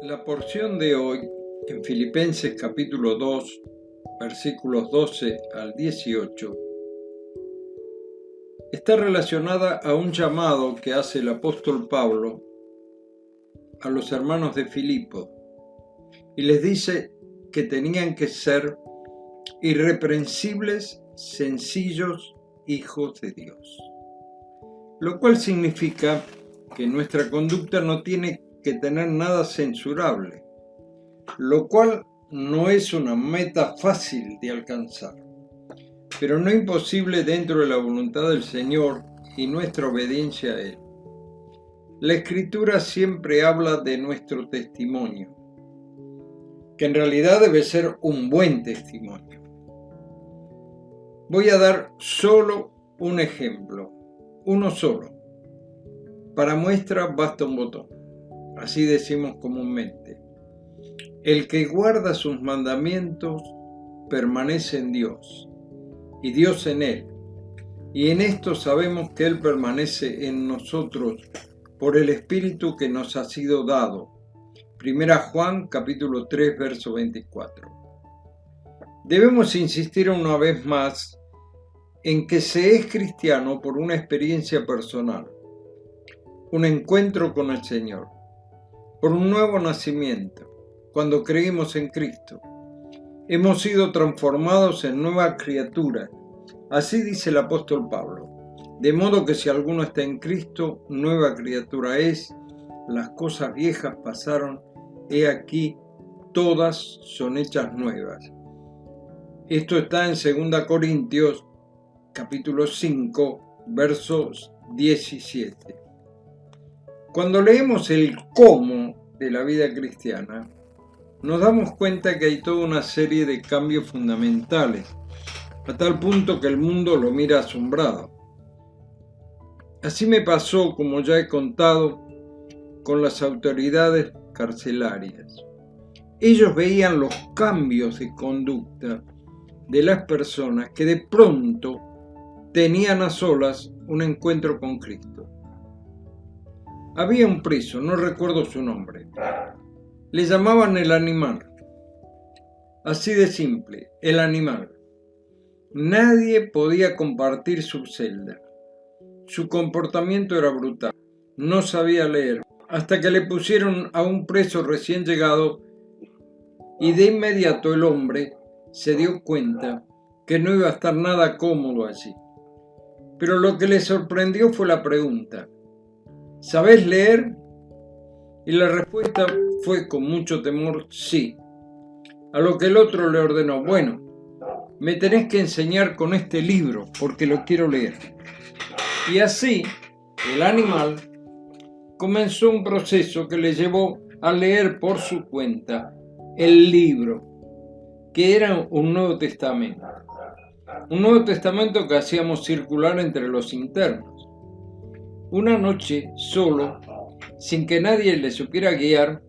La porción de hoy, en Filipenses capítulo 2, versículos 12 al 18, está relacionada a un llamado que hace el apóstol Pablo a los hermanos de Filipo y les dice que tenían que ser irreprensibles, sencillos hijos de Dios. Lo cual significa que nuestra conducta no tiene que tener nada censurable, lo cual no es una meta fácil de alcanzar, pero no imposible dentro de la voluntad del Señor y nuestra obediencia a Él. La Escritura siempre habla de nuestro testimonio, que en realidad debe ser un buen testimonio. Voy a dar solo un ejemplo, uno solo. Para muestra basta un botón, así decimos comúnmente. El que guarda sus mandamientos permanece en Dios, y Dios en él. Y en esto sabemos que Él permanece en nosotros por el Espíritu que nos ha sido dado. Primera Juan capítulo 3, verso 24. Debemos insistir una vez más en que se es cristiano por una experiencia personal, un encuentro con el Señor, por un nuevo nacimiento, cuando creímos en Cristo. Hemos sido transformados en nueva criatura. Así dice el apóstol Pablo. De modo que si alguno está en Cristo, nueva criatura es. Las cosas viejas pasaron, he aquí, todas son hechas nuevas. Esto está en 2 Corintios, capítulo 5, versos 17. Cuando leemos el cómo de la vida cristiana, nos damos cuenta que hay toda una serie de cambios fundamentales, a tal punto que el mundo lo mira asombrado. Así me pasó, como ya he contado, con las autoridades carcelarias. Ellos veían los cambios de conducta de las personas que de pronto tenían a solas un encuentro con Cristo. Había un preso, no recuerdo su nombre. Le llamaban el animal. Así de simple, el animal. Nadie podía compartir su celda. Su comportamiento era brutal. No sabía leer. Hasta que le pusieron a un preso recién llegado y de inmediato el hombre se dio cuenta que no iba a estar nada cómodo allí. Pero lo que le sorprendió fue la pregunta: ¿sabés leer? Y la respuesta fue con mucho temor: sí. A lo que el otro le ordenó: bueno, me tenés que enseñar con este libro porque lo quiero leer. Y así, el animal comenzó un proceso que le llevó a leer por su cuenta el libro, que era un Nuevo Testamento. Un Nuevo Testamento que hacíamos circular entre los internos. Una noche, solo, sin que nadie le supiera guiar,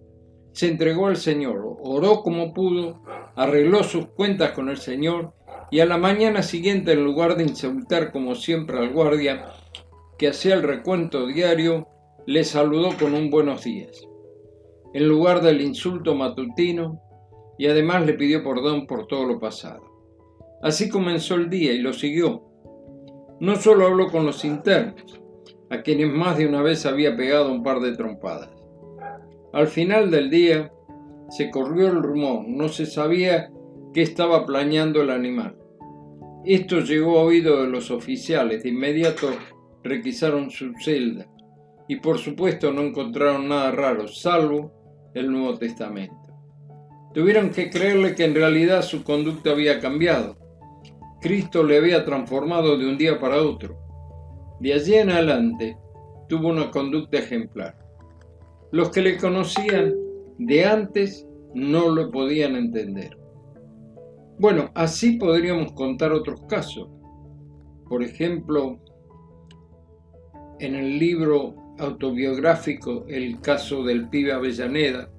se entregó al Señor, oró como pudo, arregló sus cuentas con el Señor y a la mañana siguiente, en lugar de insultar como siempre al guardia que hacía el recuento diario, le saludó con un buenos días, en lugar del insulto matutino, y además le pidió perdón por todo lo pasado. Así comenzó el día y lo siguió. No solo habló con los internos, a quienes más de una vez había pegado un par de trompadas. Al final del día se corrió el rumor, no se sabía qué estaba planeando el animal. Esto llegó a oído de los oficiales, de inmediato requisaron su celda y por supuesto no encontraron nada raro, salvo el Nuevo Testamento. Tuvieron que creerle que en realidad su conducta había cambiado. Cristo le había transformado de un día para otro. De allí en adelante tuvo una conducta ejemplar. Los que le conocían de antes no lo podían entender. Bueno, así podríamos contar otros casos. Por ejemplo, en el libro autobiográfico El caso del pibe Avellaneda,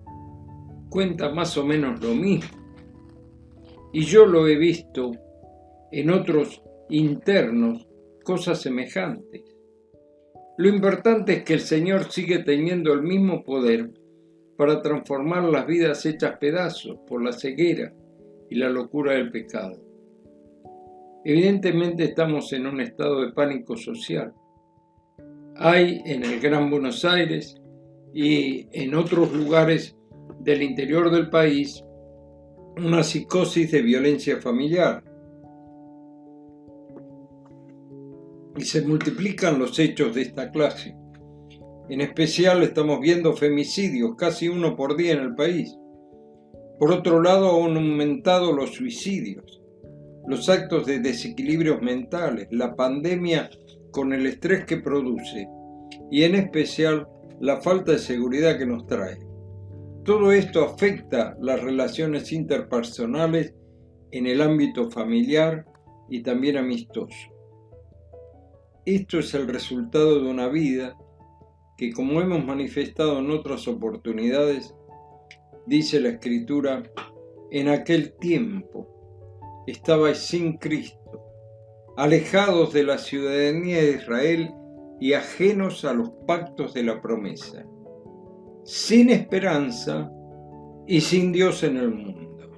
cuenta más o menos lo mismo. Y yo lo he visto en otros internos, cosas semejantes. Lo importante es que el Señor sigue teniendo el mismo poder para transformar las vidas hechas pedazos por la ceguera y la locura del pecado. Evidentemente estamos en un estado de pánico social. Hay en el Gran Buenos Aires y en otros lugares del interior del país una psicosis de violencia familiar. Y se multiplican los hechos de esta clase. En especial estamos viendo femicidios, casi uno por día en el país. Por otro lado, han aumentado los suicidios, los actos de desequilibrios mentales, la pandemia con el estrés que produce y en especial la falta de seguridad que nos trae. Todo esto afecta las relaciones interpersonales en el ámbito familiar y también amistoso. Esto es el resultado de una vida que, como hemos manifestado en otras oportunidades, dice la Escritura, en aquel tiempo estabais sin Cristo, alejados de la ciudadanía de Israel y ajenos a los pactos de la promesa, sin esperanza y sin Dios en el mundo.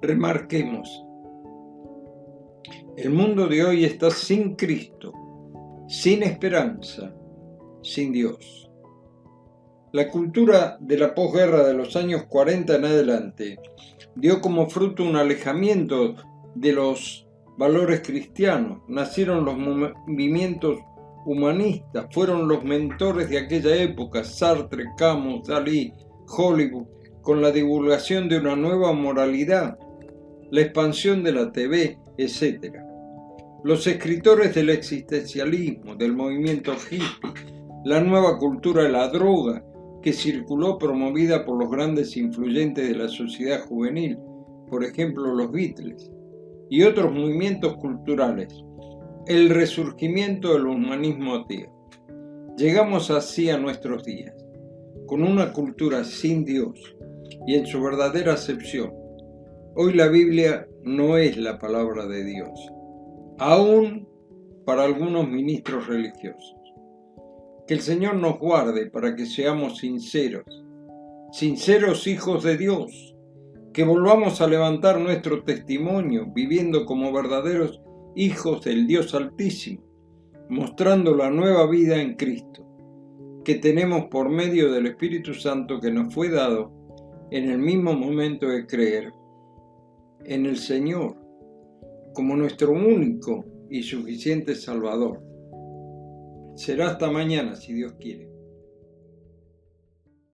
Remarquemos, el mundo de hoy está sin Cristo, sin esperanza, sin Dios. La cultura de la posguerra de los años 40 en adelante dio como fruto un alejamiento de los valores cristianos. Nacieron los movimientos humanistas, fueron los mentores de aquella época, Sartre, Camus, Dalí, Hollywood, con la divulgación de una nueva moralidad, la expansión de la TV, etc. Los escritores del existencialismo, del movimiento hippie, la nueva cultura de la droga que circuló promovida por los grandes influyentes de la sociedad juvenil, por ejemplo los Beatles, y otros movimientos culturales, el resurgimiento del humanismo ateo. Llegamos así a nuestros días, con una cultura sin Dios y en su verdadera acepción. Hoy la Biblia no es la palabra de Dios, aún para algunos ministros religiosos. Que el Señor nos guarde para que seamos sinceros hijos de Dios, que volvamos a levantar nuestro testimonio viviendo como verdaderos hijos del Dios Altísimo, mostrando la nueva vida en Cristo, que tenemos por medio del Espíritu Santo que nos fue dado en el mismo momento de creer en el Señor como nuestro único y suficiente Salvador. Será hasta mañana, si Dios quiere.